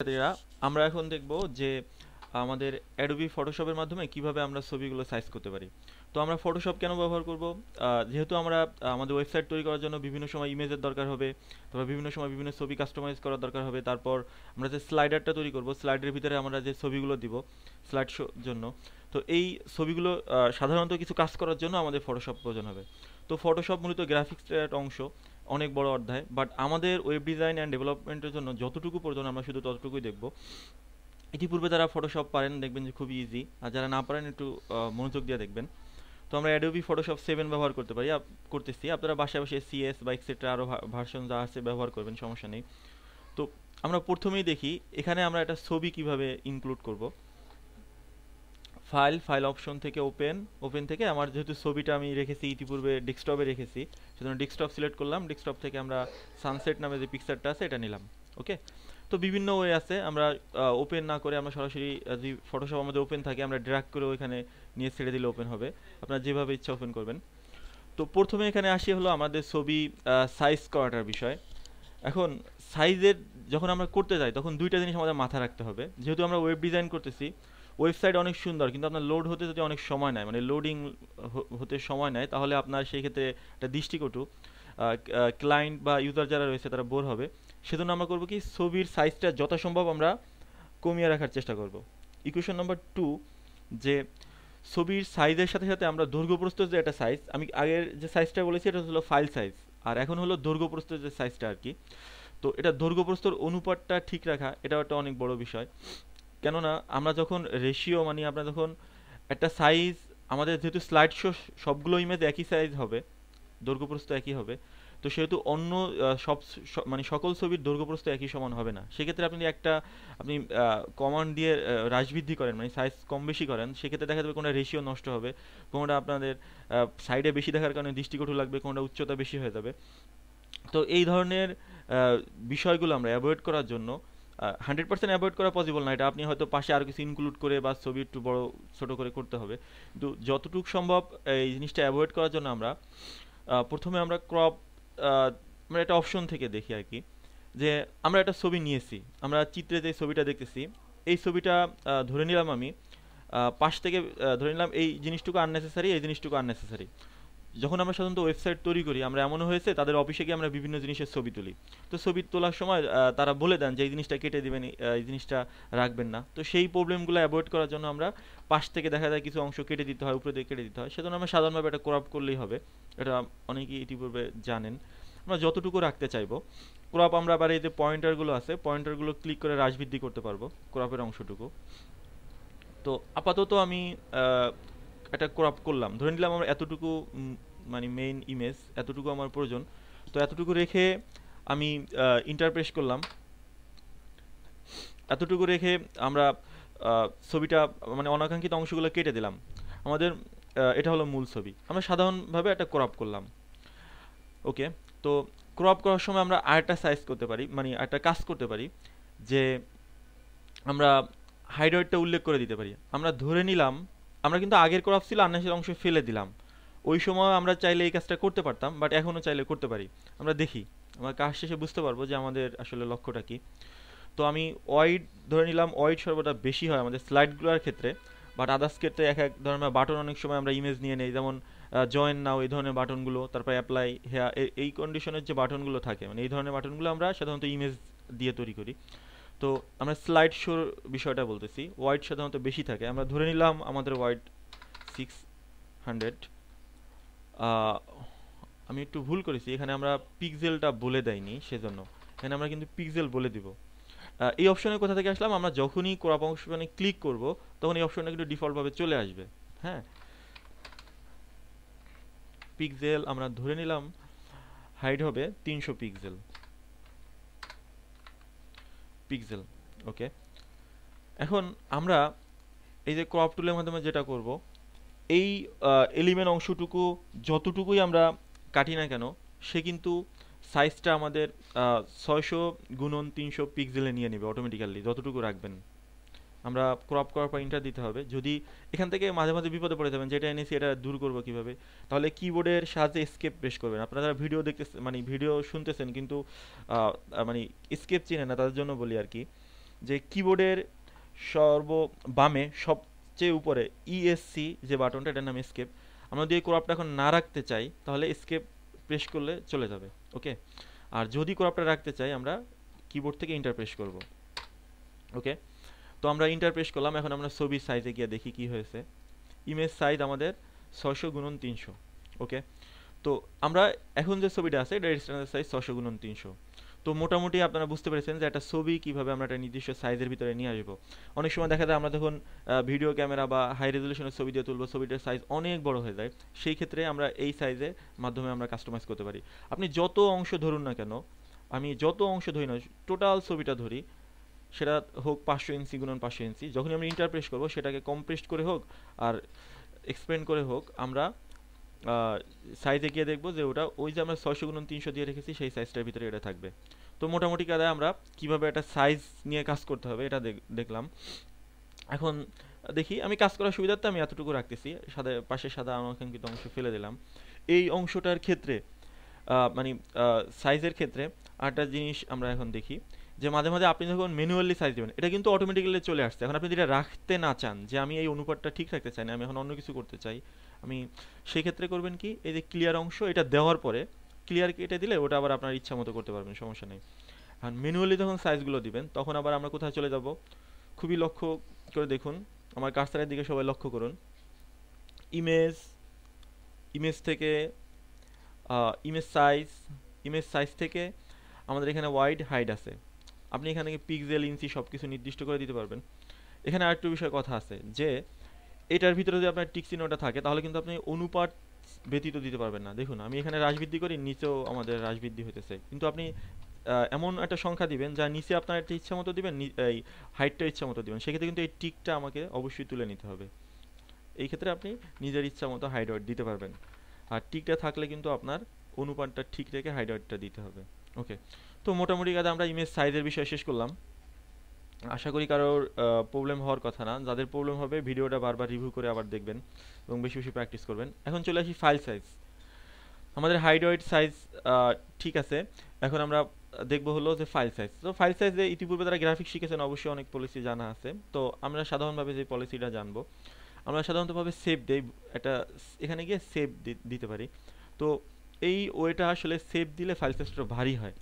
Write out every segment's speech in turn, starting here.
শিক্ষার্থীরা, আমরা এখন দেখব যে আমাদের অ্যাডোবি ফটোশপের মাধ্যমে কিভাবে আমরা ছবিগুলো সাইজ করতে পারি। তো আমরা ফটোশপ কেন ব্যবহার করব? যেহেতু আমরা আমাদের ওয়েবসাইট তৈরি করার জন্য বিভিন্ন সময় ইমেজের দরকার হবে, তারপর বিভিন্ন সময় বিভিন্ন ছবি কাস্টমাইজ করার দরকার হবে, তারপর আমরা যে স্লাইডারটা তৈরি করব, স্লাইডের ভিতরে আমরা যে ছবিগুলো দিব স্লাইড শোর জন্য, তো এই ছবিগুলো সাধারণত কিছু কাজ করার জন্য আমাদের ফটোশপ প্রয়োজন হবে। তো ফটোশপ মূলত গ্রাফিক্সের একটা অংশ, অনেক বড় অধ্যায়, বাট আমাদের ওয়েব ডিজাইন অ্যান্ড ডেভেলপমেন্টের জন্য যতটুকু প্রয়োজন আমরা শুধু ততটুকুই দেখব। ইতিপূর্বে যারা ফটোশপ পারেন দেখবেন যে খুবই ইজি, আর যারা না পারেন একটু মনোযোগ দিয়ে দেখবেন। তো আমরা অ্যাডোবি ফটোশপ 7 ব্যবহার করতে পারি, করতেছি। আপনারা বাসায় বসে সিএস বা এক্সেট্রা আরও ভার্সন যা আছে ব্যবহার করবেন, সমস্যা নেই। তো আমরা প্রথমেই দেখি এখানে আমরা একটা ছবি কিভাবে ইনক্লুড করব। ফাইল অপশন থেকে ওপেন, ওপেন থেকে আমার যেহেতু ছবিটা আমি রেখেছি ইতিপূর্বে ডেস্কটপে রেখেছি, সেজন্য ডেস্কটপ সিলেক্ট করলাম। ডেস্কটপ থেকে আমরা সানসেট নামে যে পিকচারটা আছে এটা নিলাম। ওকে, তো বিভিন্ন ওয়ে আছে, আমরা ওপেন না করে আমরা সরাসরি যদি ফটোশপ আমাদের ওপেন থাকে আমরা ড্র্যাগ করে ওইখানে নিয়ে ছেড়ে দিলে ওপেন হবে। আপনারা যেভাবে ইচ্ছা ওপেন করবেন। তো প্রথমে এখানে আসি হলো আমাদের ছবি সাইজ করাটার বিষয়। এখন সাইজের যখন আমরা করতে যাই তখন দুইটা জিনিস আমাদের মাথায় রাখতে হবে। যেহেতু আমরা ওয়েব ডিজাইন করতেছি, ওয়েবসাইট অনেক সুন্দর কিন্তু আপনার লোড হতে যদি অনেক সময় নেয়, মানে লোডিং হতে সময় নেয়, তাহলে আপনার সেই ক্ষেত্রে একটা দৃষ্টিকটু ক্লায়েন্ট বা ইউজার যারা রয়েছে তারা বোর হবে। সেজন্য আমরা করবো কি, ছবির সাইজটা যথাসম্ভব আমরা কমিয়ে রাখার চেষ্টা করব। ইকুয়েশন নাম্বার 2, যে ছবির সাইজের সাথে সাথে আমরা দৈর্ঘ্য প্রস্থ যে একটা সাইজ, আমি আগের যে সাইজটা বলেছি এটা হলো ফাইল সাইজ, আর এখন হলো দৈর্ঘ্য প্রস্থ যে সাইজটা আর কি। তো এটা দৈর্ঘ্য প্রস্থর অনুপাতটা ঠিক রাখা, এটাও একটা অনেক বড় বিষয়। কেননা আমরা যখন রেশিও, মানে আমরা যখন একটা সাইজ, আমাদের যেহেতু স্লাইড শো সবগুলো ইমেজ একই সাইজ হবে, দৈর্ঘ্যপ্রস্থ একই হবে, তো সেহেতু অন্য মানে সকল ছবির দৈর্ঘ্যপ্রস্থ একই সমান হবে না। সেক্ষেত্রে আপনি কমান্ড দিয়ে হ্রাস বৃদ্ধি করেন, মানে সাইজ কম বেশি করেন, সেক্ষেত্রে দেখা যাবে কোনটা রেশিও নষ্ট হবে, কোনটা আপনাদের সাইডে বেশি দেখার কারণে দৃষ্টিকটু লাগবে, কোনটা উচ্চতা বেশি হয়ে যাবে। তো এই ধরনের বিষয়গুলো আমরা অ্যাভয়েড করার জন্য, 100% অ্যাভয়েড করা পসিবল না, এটা আপনি হয়তো পাশে আরও কিছু ইনক্লুড করে বা ছবি একটু বড় ছোট করে করতে হবে, কিন্তু যতটুকু সম্ভব এই জিনিসটা অ্যাভয়েড করার জন্য আমরা প্রথমে আমরা ক্রপ, আমরা একটা অপশন থেকে দেখি আর কি, যে আমরা একটা ছবি নিয়েছি, আমরা চিত্রে যে ছবিটা দেখতেছি, এই ছবিটা ধরে নিলাম আমি পাশ থেকে ধরে নিলাম এই জিনিসটুকু আননেসেসারি, এই জিনিসটুকু আননেসেসারি। যখন আমরা সাধারণত ওয়েবসাইট তৈরি করি, আমরা এমনও হয়েছে তাদের অফিসে গিয়ে আমরা বিভিন্ন জিনিসের ছবি তুলি। তো ছবি তোলার সময় তারা বলে দেন যে এই জিনিসটা কেটে দিবেন, এই জিনিসটা রাখবেন না। তো সেই প্রবলেমগুলো অ্যাভয়েড করার জন্য আমরা পাশ থেকে দেখা যায় কিছু অংশ কেটে দিতে হয়, উপরে দিয়ে কেটে দিতে হয়, সেজন্য আমরা সাধারণভাবে এটা ক্রপ করলেই হবে। এটা অনেকেই ইতিপূর্বে জানেন। আমরা যতটুকু রাখতে চাইবো ক্রপ, আমরা আবার এই যে পয়েন্টারগুলো আছে, পয়েন্টারগুলো ক্লিক করে হ্রাস বৃদ্ধি করতে পারবো ক্রপের অংশটুকু। তো আপাতত আমি আহ, একটা ক্রপ করলাম, ধরে নিলাম আমার এতটুকু, মানে মেইন ইমেজ এতটুকু আমার প্রয়োজন। তো এতটুকু রেখে আমি ইন্টারপ্রেস করলাম, এতটুকু রেখে আমরা ছবিটা, মানে অনাকাঙ্ক্ষিত অংশগুলো কেটে দিলাম। আমাদের এটা হলো মূল ছবি, আমরা সাধারণভাবে একটা ক্রপ করলাম। ওকে, তো ক্রপ করার সময় আমরা আরেকটা সাইজ করতে পারি, মানে একটা কাজ করতে পারি, যে আমরা হাইড্রয়েডটা উল্লেখ করে দিতে পারি। আমরা ধরে নিলাম আমরা কিন্তু আগের ক্রপ ছিল আন্নাসের অংশ ফেলে দিলাম, ওই সময় আমরা চাইলে এই কাজটা করতে পারতাম, বাট এখনও চাইলে করতে পারি। আমরা দেখি, আমরা কাজ শেষে বুঝতে পারবো যে আমাদের আসলে লক্ষ্যটা কি। তো আমি ওয়াইড ধরে নিলাম, ওয়াইড সর্বদা বেশি হয় আমাদের স্লাইডগুলোর ক্ষেত্রে, বাট আদার্স ক্ষেত্রে এক এক ধরনের বাটন অনেক সময় আমরা ইমেজ নিয়ে নেই, যেমন জয়েন নাও এই ধরনের বাটনগুলো, তারপর অ্যাপ্লাই হেয়া, এই কন্ডিশনের যে বাটনগুলো থাকে, মানে এই ধরনের বাটনগুলো আমরা সাধারণত ইমেজ দিয়ে তৈরি করি। তো আমরা স্লাইড শোর বিষয়টা বলতেছি, ওয়াইড সাধারণত বেশি থাকে, আমরা ধরে নিলাম আমাদের ওয়াইড 600। আমি একটু ভুল করেছি, এখানে আমরা পিক্সেলটা বলে দেয়নি, সেজন্য এখানে আমরা কিন্তু পিক্সেল বলে দিব। এই অপশনের কোথা থেকে আসলাম, আমরা যখনই ক্রপ অপশনে ক্লিক করব তখন এই অপশনটা কিন্তু ডিফল্টভাবে চলে আসবে। হ্যাঁ, পিক্সেল আমরা ধরে নিলাম হাইড হবে 300 পিক্সেল, পিক্সেল। ওকে, এখন আমরা এই যে ক্রপ টুলের মাধ্যমে যেটা করব, এই এলিমেন্ট অংশটুকু যতটুকুই আমরা কাটি না কেন, সে কিন্তু সাইজটা আমাদের 600 × 300 পিক্সেলে নিয়ে নেবে অটোমেটিক্যালি, যতটুকু রাখবেন। আমরা ক্রপ করার পর ইন্টার দিতে হবে। যদি এখান থেকে মাঝে মাঝে বিপদে পড়ে যাবেন, যেটা এনেছি এটা দূর করবো কিভাবে, তাহলে কিবোর্ডের সাহায্যে এসকেপ প্রেস করবেন। আপনারা যারা ভিডিও দেখতেছেন, মানে ভিডিও শুনতেছেন কিন্তু মানে এসকেপ চিনেন না, তাদের জন্য বলি আর কি। যে কিবোর্ডের সর্ব বামে সবচেয়ে উপরে ইএসসি যে বাটনটা, এটার নাম এসকেপ। আমরা যদি এই ক্রপটা এখন না রাখতে চাই তাহলে এসকেপ প্রেস করলে চলে যাবে, ওকে। আর যদি ক্রপটা রাখতে চাই আমরা কিবোর্ড থেকে ইন্টার প্রেস করব, ওকে। তো আমরা ইন্টার প্রেস করলাম। এখন আমরা ছবির সাইজে গিয়ে দেখি কি হয়েছে। ইমেজ সাইজ আমাদের 600x300, ওকে। তো আমরা এখন যে ছবিটা আছে এটা স্ট্যান্ডার্ড সাইজ 600x300। তো মোটামুটি আপনারা বুঝতে পেরেছেন যে একটা ছবি কিভাবে আমরা একটা নির্দিষ্ট সাইজের ভিতরে নিয়ে আসবো। অনেক সময় দেখা যায় আমরা যখন ভিডিও ক্যামেরা বা হাই রেজলিউশনের ছবি দিয়ে তুলবো, ছবিটার সাইজ অনেক বড় হয়ে যায়। সেই ক্ষেত্রে আমরা এই সাইজের মাধ্যমে আমরা কাস্টমাইজ করতে পারি। আপনি যত অংশ ধরুন না কেন, আমি যত অংশ ধরি না, টোটাল ছবিটা ধরি, সেটা হোক 500 ইঞ্চি গুণন 500 ইঞ্চি, যখনই আমরা ইন্টারপ্রেস করবো সেটাকে কম্প্রেসড করে হোক আর এক্সপ্যান্ড করে হোক, আমরা সাইজে গিয়ে দেখবো যে ওটা ওই যে আমরা 600x300 দিয়ে রেখেছি সেই সাইজটার ভিতরে এটা থাকবে। তো মোটামুটি কাজে আমরা কিভাবে একটা সাইজ নিয়ে কাজ করতে হবে এটা দেখলাম। এখন দেখি, আমি কাজ করার সুবিধার্থে আমি এতটুকু রাখতেছি, সাদা পাশে সাদা অনাকাঙ্ক্ষিত অংশ ফেলে দিলাম। এই অংশটার ক্ষেত্রে মানে সাইজের ক্ষেত্রে আরেকটা জিনিস আমরা এখন দেখি যে মাঝে মাঝে আপনি যখন ম্যানুয়ালি সাইজ দেবেন, এটা কিন্তু অটোমেটিক্যালি চলে আসছে। এখন আপনি যেটা রাখতে না চান, যে আমি এই অনুপাতটা ঠিক রাখতে চাই না, আমি এখন অন্য কিছু করতে চাই, আমি সেই ক্ষেত্রে করবেন কি, এই যে ক্লিয়ার অংশ এটা দেওয়ার পরে ক্লিয়ার কেটে দিলে ওটা আবার আপনার ইচ্ছা মতো করতে পারবেন, সমস্যা নেই। আর ম্যানুয়ালি যখন সাইজগুলো দিবেন তখন আবার আমরা কোথায় চলে যাব, খুবই লক্ষ্য করে দেখুন, আমার কার্সারের দিকে সবাই লক্ষ্য করুন। ইমেজ, ইমেজ থেকে ইমেজ সাইজ, ইমেজ সাইজ থেকে আমাদের এখানে ওয়াইড হাইড আছে। আপনি এখানে পিক্সেল, ইঞ্চি সব কিছু নির্দিষ্ট করে দিতে পারবেন। এখানে আরেকটু বিষয় কথা আছে যে এটার ভিতরে যদি আপনার টিক চিহ্নটা থাকে তাহলে কিন্তু আপনি অনুপাত ব্যতীত দিতে পারবেন না। দেখুন আমি এখানে হ্রাস বৃদ্ধি করি, নিচেও আমাদের হ্রাস বৃদ্ধি হইতেছে, কিন্তু আপনি এমন একটা সংখ্যা দিবেন যা নিচে আপনার একটা ইচ্ছা মতো দিবেন, এই হাইটটা ইচ্ছা মতো দিবেন। সেক্ষেত্রে কিন্তু এই টিকটা আমাকে অবশ্যই তুলে নিতে হবে। এই ক্ষেত্রে আপনি নিজের ইচ্ছা মতো হাইড ওয়েট দিতে পারবেন। আর টিকটা থাকলে কিন্তু আপনার অনুপাতটা ঠিক রেখে হাইড ওয়েটটা দিতে হবে, ওকে। তো মোটামুটি কাজে আমরা ইমেজ সাইজের বিষয় শেষ করলাম। আশা করি কারোর প্রবলেম হওয়ার কথা না। যাদের প্রবলেম হবে ভিডিওটা বারবার রিভিউ করে আবার দেখবেন এবং বেশি বেশি প্র্যাকটিস করবেন। এখন চলে আসি ফাইল সাইজ। আমাদের হাইড ওয়েট সাইজ ঠিক আছে। এখন আমরা দেখবো হলো যে ফাইল সাইজ। তো ফাইল সাইজে ইতিপূর্বে যারা গ্রাফিক্স শিখেছেন অবশ্যই অনেক পলিসি জানা আছে। তো আমরা সাধারণভাবে যে পলিসিটা জানবো, আমরা সাধারণতভাবে সেভ দেই, একটা এখানে গিয়ে সেভ দিতে পারি। তো এই ওয়েটা আসলে সেভ দিলে ফাইল সাইজটা ভারী হয়।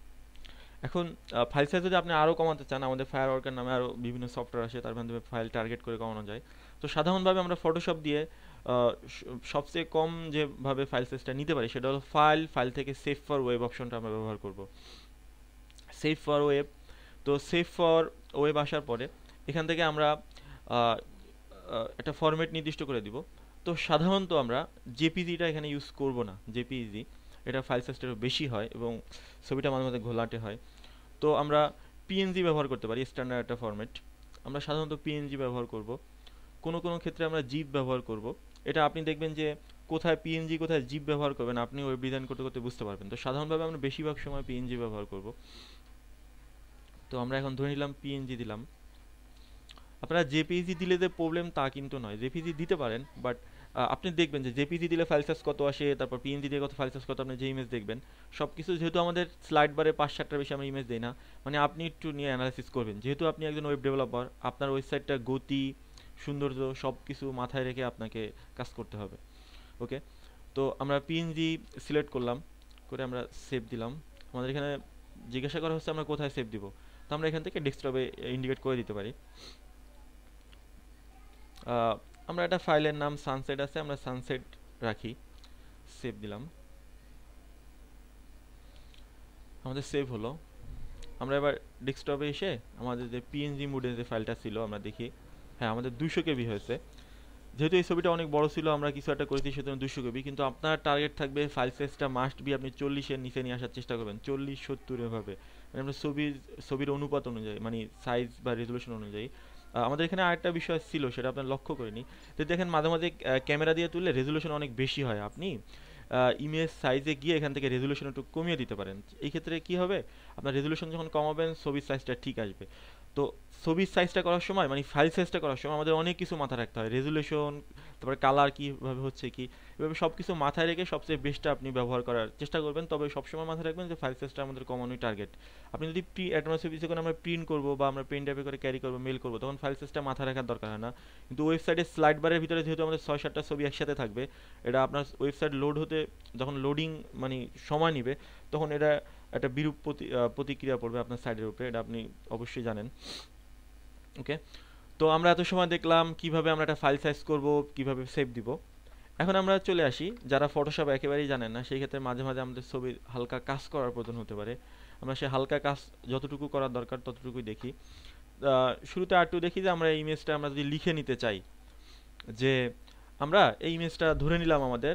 এখন ফাইল সাইজ যদি আপনি আরও কমাতে চান, আমাদের ফায়ারওয়ার্কের নামে আরও বিভিন্ন সফটওয়্যার আছে, তার মাধ্যমে ফাইল টার্গেট করে কমানো যায়। তো সাধারণভাবে আমরা ফটোশপ দিয়ে সবচেয়ে কম যেভাবে ফাইল সাইজটা নিতে পারি সেটা হলো ফাইল থেকে সেভ ফর ওয়েব অপশনটা আমরা ব্যবহার করব। সেভ ফর ওয়েব, তো সেভ ফর ওয়েব আসার পরে এখান থেকে আমরা একটা ফরম্যাট নির্দিষ্ট করে দিব। তো সাধারণত আমরা জেপিজিটা এখানে ইউজ করব না, জেপিজি এটা ফাইল সাইজটা বেশি হয় এবং ছবিটা মাঝে মাঝে ঘোলাটে হয়। তো আমরা পিএনজি ব্যবহার করতে পারি, স্ট্যান্ডার্ড একটা ফরম্যাট। আমরা সাধারণত পিএনজি ব্যবহার করব। কোনো কোনো ক্ষেত্রে আমরা জিপ ব্যবহার করব। এটা আপনি দেখবেন যে কোথায় পিএনজি কোথায় জিপ ব্যবহার করবেন আপনি ওয়েব ডিজাইন করতে করতে বুঝতে পারবেন। তো সাধারণভাবে আমরা বেশিরভাগ সময় পিএনজি ব্যবহার করব। তো আমরা এখন ধরে নিলাম পিএনজি দিলাম। আপনারা জেপিজি দিলে যে প্রবলেম তা কিন্তু নয়, জেপিজি দিতে পারেন, বাট আপনি দেখবেন যে জেপিজি দিলে ফাইল সাইজ কত আসে, তারপর পিএনজি দিয়ে কত ফাইল সাইজ কত, আপনি যে ইমেজ দেখবেন সব কিছু, যেহেতু আমাদের স্লাইড বারে 5-7টার বেশি আমরা ইমেজ দিই না, মানে আপনি একটু নিয়ে অ্যানালাইসিস করবেন। যেহেতু আপনি একজন ওয়েব ডেভেলপার, আপনার ওয়েবসাইটটা গতি, সৌন্দর্য সব কিছু মাথায় রেখে আপনাকে কাজ করতে হবে, ওকে। তো আমরা পিএনজি সিলেক্ট করলাম, করে আমরা সেভ দিলাম। আমাদের এখানে জিজ্ঞাসা করা হচ্ছে আমরা কোথায় সেভ দিব, তো আমরা এখান থেকে ডেস্কটপে ইন্ডিকেট করে দিতে পারি। আমরা একটা ফাইলের নাম সানসেট আছে, আমরা সানসেট রাখি, সেভ দিলাম, আমাদের সেভ হলো। আমরা এবার ডেস্কটপে এসে আমাদের যে পিএনজি মোডে যে ফাইলটা ছিল আমরা দেখি, হ্যাঁ আমাদের 200 কেবি হয়েছে। যেহেতু এই ছবিটা অনেক বড় ছিল আমরা কিছু একটা করেছি সেজন্য 200 কেবি, কিন্তু আপনার টার্গেট থাকবে ফাইল সাইজটা মাস্ট বি আপনি 40-এর নিচে নিয়ে আসার চেষ্টা করবেন, 40-70 এভাবে, মানে আমরা ছবির অনুপাত অনুযায়ী, মানে সাইজ বা রেজলিউশন অনুযায়ী। আমাদের এখানে আরেকটা বিষয় ছিল সেটা আপনার লক্ষ্য করিনি, তো দেখেন মাঝে মাঝে ক্যামেরা দিয়ে তুললে রেজলিউশন অনেক বেশি হয়, আপনি ইমেজ সাইজে গিয়ে এখান থেকে রেজলিউশন একটু কমিয়ে দিতে পারেন। এই ক্ষেত্রে কি হবে, আপনার রেজলিউশন যখন কমাবেন ছবির সাইজটা ঠিক আসবে। তো ছবির সাইজটা করার সময় মানে ফাইল সাইজটা করার সময় আমাদের অনেক কিছু মাথায় রাখতে হয়, রেজুলেশন, তারপরে কালার কীভাবে হচ্ছে কি, এভাবে সব কিছু মাথায় রেখে সবচেয়ে বেস্টটা আপনি ব্যবহার করার চেষ্টা করবেন। তবে সবসময় মাথায় রাখবেন যে ফাইল সাইজটা আমাদের কমানোই টার্গেট। আপনি যদি অ্যাডভান্স ছবি যখন আমরা প্রিন্ট করবো বা আমরা পেন ড্রাইভে করে ক্যারি করবো, মেল করবো, তখন ফাইল সাইজটা মাথায় রাখার দরকার হয় না। কিন্তু ওয়েবসাইটে স্লাইড বারের ভিতরে যেহেতু আমাদের 6-7টা ছবি একসাথে থাকবে, এটা আপনার ওয়েবসাইট লোড হতে যখন লোডিং মানে সময় নেবে, তখন এটা একটা বিরূপ প্রতিক্রিয়া পড়বে আপনার সাইডের উপরে, এটা আপনি অবশ্যই জানেন। ওকে, তো আমরা এত সময় দেখলাম কিভাবে আমরা একটা ফাইল সাইজ করব, কিভাবে সেভ দিব। এখন আমরা চলে আসি যারা ফটোশপ একেবারেই জানেন না, সেই ক্ষেত্রে মাঝে মাঝে আমাদের ছবি হালকা কাজ করার প্রয়োজন হতে পারে। আমরা সেই হালকা কাজ যতটুকু করার দরকার ততটুকুই দেখি। শুরুতে একটু দেখি যে আমরা এই ইমেজটা আমরা যদি লিখে নিতে চাই, যে আমরা এই ইমেজটা ধরে নিলাম আমাদের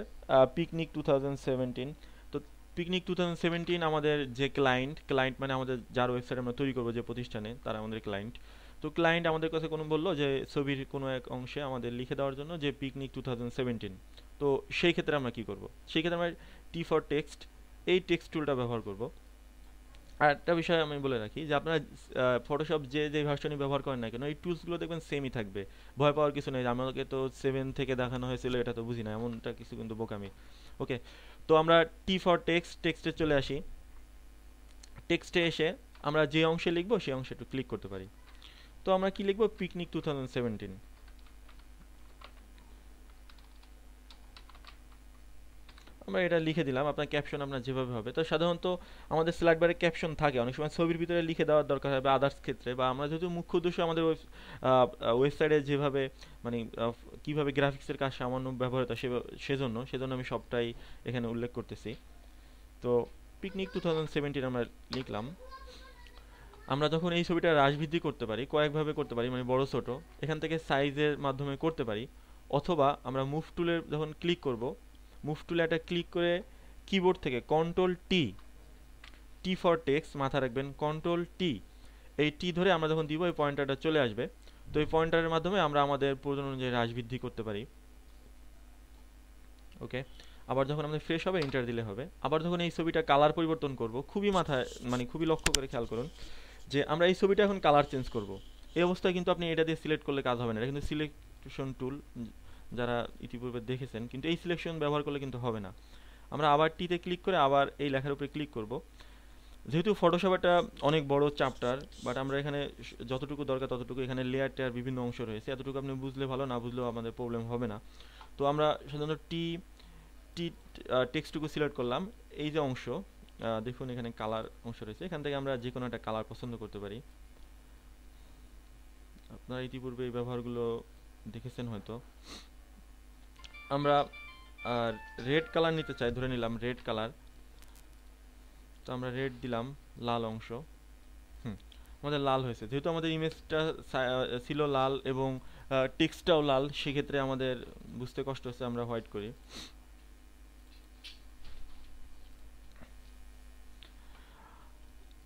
পিকনিক 2017। তো পিকনিক 2017 আমাদের যে ক্লায়েন্ট মানে আমাদের যার ওয়েবসাইট আমরা তৈরি করবো, যে প্রতিষ্ঠানে, তারা আমাদের ক্লায়েন্ট। তো ক্লায়েন্ট আমাদের কাছে কোনো বললো যে ছবির কোনো এক অংশে আমাদের লিখে দেওয়ার জন্য যে পিকনিক 2017। তো সেই ক্ষেত্রে আমরা কি করব? সেই ক্ষেত্রে আমরা টি ফর টেক্সট, এই টেক্সট টুলটা ব্যবহার করব। আর একটা বিষয় আমি বলে রাখি যে আপনারা ফটোশপ যে ভার্সনই ব্যবহার করেন না কেন, এই টুলসগুলো দেখবেন সেমই থাকবে, ভয় পাওয়ার কিছু নেই। আমাকে তো 7 থেকে দেখানো হয়েছিল, এটা তো বুঝি না, এমনটা কিছু কিন্তু বোকামি। ওকে, তো আমরা টি ফর টেক্সটে চলে আসি। টেক্সটে এসে আমরা যে অংশে লিখবো সেই অংশে একটু ক্লিক করতে পারি। তো আমরা কি লিখবো? পিকনিক 2017। আমরা এটা লিখে দিলাম। আপনার ক্যাপশন আপনার যেভাবে হবে, তো সাধারণত আমাদের স্লাইড বারে ক্যাপশন থাকে, অনেক সময় ছবির ভিতরে লিখে দেওয়ার দরকার হয় বা আদার্স ক্ষেত্রে, বা আমরা যেহেতু মুখ্য উদ্দেশ্য আমাদের ওয়েবসাইটে যেভাবে মানে কীভাবে গ্রাফিক্সের কাজ সামান্য ব্যবহৃত সেজন্য আমি সবটাই এখানে উল্লেখ করতেছি। তো পিকনিক 2017 আমরা লিখলাম। আমরা যখন এই ছবিটা হ্রাস বৃদ্ধি করতে পারি, কয়েকভাবে করতে পারি, মানে বড় ছোট, এখান থেকে সাইজের মাধ্যমে করতে পারি, অথবা আমরা মুভ টুলের যখন ক্লিক করব, মুভ টুলে একটা ক্লিক করে কিবোর্ড থেকে টি ফর টেক্সট, মাথা রাখবেন টি, এই টি ধরে আমরা যখন দিব এই পয়েন্টারটা চলে আসবে। তো এই পয়েন্টারের মাধ্যমে আমরা আমাদের প্রয়োজন অনুযায়ী হ্রাস বৃদ্ধি করতে পারি। ওকে, আবার যখন আমাদের ফ্রেশ হবে এন্টার দিলে হবে। আবার যখন এই ছবিটা কালার পরিবর্তন করব, খুবই লক্ষ্য করে খেয়াল করুন যে আমরা এই ছবিটা এখন কালার চেঞ্জ করব। এই অবস্থায় কিন্তু আপনি এটা দিয়ে সিলেক্ট করলে কাজ হবে না, এটা কিন্তু সিলেকশন টুল, যারা ইতিপূর্বে দেখেছেন, কিন্তু এই সিলেকশন ব্যবহার করলে কিন্তু হবে না। আমরা আবার টিতে ক্লিক করে আবার এই লেখার উপরে ক্লিক করব। যেহেতু ফটোশপ একটা অনেক বড় চ্যাপ্টার, বাট আমরা এখানে যতটুকু দরকার ততটুকু, এখানে লেয়ার টেয়ার বিভিন্ন অংশ রয়েছে, এতটুকু আপনি বুঝলে ভালো, না বুঝলেও আমাদের প্রবলেম হবে না। তো আমরা সাধারণত টি টেক্সটটুকু সিলেক্ট করলাম। এই যে অংশ দেখুন এখানে কালার অংশ রয়েছে, এখান থেকে আমরা যে কোনো একটা কালার পছন্দ করতে পারি। আপনারা ইতিপূর্বে এই ব্যবহারগুলো দেখেছেন হয়তো। আমরা রেড কালার নিতে চাই, ধরে নিলাম রেড কালার। তো আমরা রেড দিলাম, লাল অংশ। আমাদের লাল হয়েছে, যেহেতু আমাদের ইমেজটা ছিল লাল এবং টেক্সটটাও লাল, সেক্ষেত্রে আমাদের বুঝতে কষ্ট হচ্ছে, আমরা হোয়াইট করি।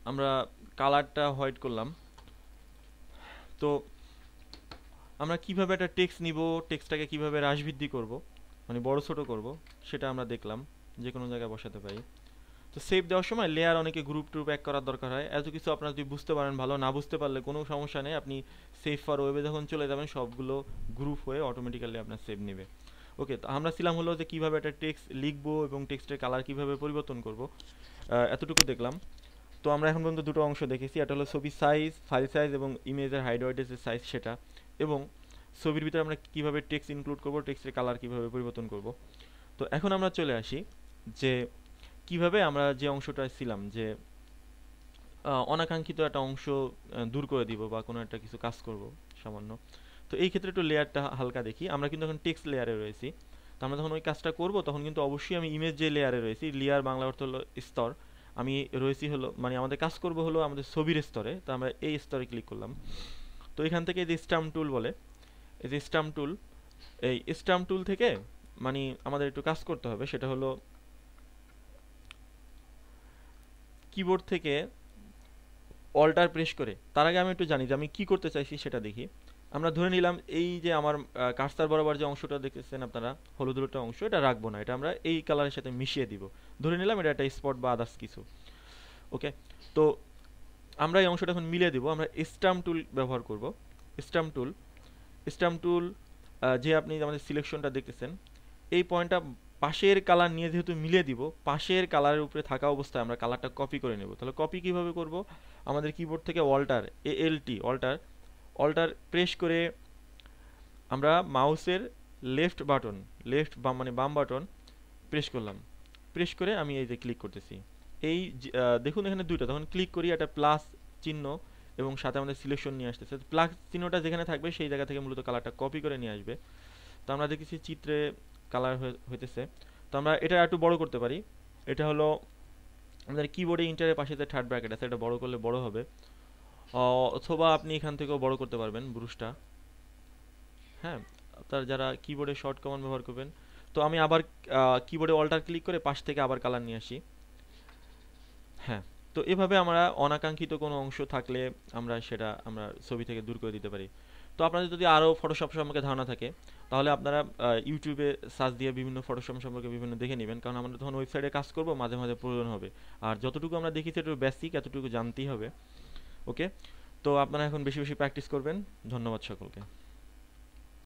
আমরা কালারটা হোয়াইট করলাম। তো আমরা কিভাবে একটা টেক্সট নিব, টেক্সটটাকে কিভাবে হ্রাস বৃদ্ধি করব, মানে বড় ছোট করব, সেটা আমরা দেখলাম, যে কোনো জায়গায় বসাতে পারি। তো সেভ দেওয়ার সময় লেয়ার অনেকে গ্রুপ টুপ এক করার দরকার হয়, এত কিছু আপনারা যদি বুঝতে পারেন ভালো, না বুঝতে পারলে কোনো সমস্যা নেই, আপনি সেভ ফর ওয়েবে যখন চলে যাবেন সবগুলো গ্রুপ হয়ে অটোমেটিক্যালি আপনার সেভ নেবে। ওকে, তো আমরা ছিলাম হলো যে কীভাবে একটা টেক্সট লিখবো এবং টেক্সটের কালার কীভাবে পরিবর্তন করব, এতটুকু দেখলাম। তো আমরা এখন পর্যন্ত দুটো অংশ দেখেছি, এটা হলো ছবির সাইজ, ফাইল সাইজ এবং ইমেজের হাইড্রয়েডের যে সাইজ সেটা, এবং ছবির ভিতরে আমরা কীভাবে টেক্সট ইনক্লুড করব, টেক্সটের কালার কীভাবে পরিবর্তন করব। তো এখন আমরা চলে আসি যে কিভাবে আমরা যে অংশটা ছিলাম, যে অনাকাঙ্ক্ষিত একটা অংশ দূর করে দিব বা কোনো একটা কিছু কাজ করব সামান্য। তো এই ক্ষেত্রে একটু লেয়ারটা হালকা দেখি। আমরা কিন্তু এখন টেক্সট লেয়ারে রয়েছি, তো আমরা যখন ওই কাজটা করব তখন কিন্তু অবশ্যই আমি ইমেজ যে লেয়ারে রয়েছি, লেয়ার বাংলা অর্থ হলো স্তর, আমি রয়েছি হলো মানে আমাদের কাজ করব হলো আমাদের ছবির স্তরে। তো আমরা এই স্তরে ক্লিক করলাম। তো এখান থেকে যে স্ট্যাম্প টুল বলে, এই যে স্ট্যাম্প টুল, এই স্ট্যাম্প টুল থেকে মানে আমাদের একটু কাজ করতে হবে, সেটা হলো কিবোর্ড থেকে অল্টার প্রেস করে। তার আগে আমি একটু জানি যে আমি কি করতে চাইছি সেটা দেখি। আমরা ধরে নিলাম এই যে আমার কার্সার বরাবর যে অংশটা দেখতেছেন আপনারা, হলুদ হলুদ অংশ, এটা রাখবো না, এটা আমরা এই কালারের সাথে মিশিয়ে দিব। ধরে নিলাম এটা একটা স্পট বা আদার্স কিছু। ওকে, তো আমরা এই অংশটা এখন মিলিয়ে দিব। আমরা স্ট্যাম্প টুল ব্যবহার করব। স্ট্যাম্প টুল, স্ট্যাম্প টুল যে আপনি আমাদের সিলেকশনটা দেখতেছেন, এই পয়েন্টটা পাশের কালার নিয়ে যেহেতু মিলিয়ে দিব, পাশের কালারের উপরে থাকা অবস্থায় আমরা কালারটা কপি করে নেব। তাহলে কপি কিভাবে করব? আমাদের কিবোর্ড থেকে alter, ALT, alter, alter press করে আমরা মাউসের লেফট বাটন, লেফট বাম মানে বাম বাটন প্রেস করলাম। প্রেস করে আমি এই যে ক্লিক করতেছি, এই দেখুন এখানে দুইটা, তখন ক্লিক করি একটা প্লাস চিহ্ন এবং সাথে আমাদের সিলেকশন নিয়ে আসতেছে। প্লাস চিহ্নটা যেখানে থাকবে সেই জায়গা থেকে মূলত কালারটা কপি করে নিয়ে আসবে। তো আমরা দেখেছি চিত্রে কালার হইতেছে। তো আমরা এটা একটু বড় করতে পারি। এটা হলো আমাদের কিবোর্ডে ইন্টারের পাশে যে থার্ড ব্র্যাকেট আছে, এটা বড় করলে বড় হবে। অথবা আপনি এখান থেকেও বড় করতে পারবেন ব্রুশটা। হ্যাঁ, আপনার যারা কিবোর্ডে শর্ট কমান্ড ব্যবহার করবেন। তো আমি আবার কিবোর্ডে অল্টার ক্লিক করে পাশ থেকে আবার কালার নিয়ে আসি। হ্যাঁ, তো এভাবে আমরা অনাকাঙ্ক্ষিত কোনো অংশ থাকলে আমরা ছবি থেকে দূর করে দিতে পারি। তো আপনাদের যদি আরও ফটোশপ সম্পর্কে ধারণা থাকে, তাহলে আপনারা ইউটিউবে সার্চ দিয়ে বিভিন্ন ফটোশপ সম্পর্কে বিভিন্ন দেখে নেবেন, কারণ আমরা তখন ওয়েবসাইটে কাজ করব, মাঝে মাঝে প্রয়োজন হবে। আর যতটুকু আমরা দেখি সেটা বেসিক, এতটুকু জানতেই হবে। ওকে, তো আপনারা এখন বেশি বেশি প্র্যাকটিস করবেন। ধন্যবাদ সকলকে।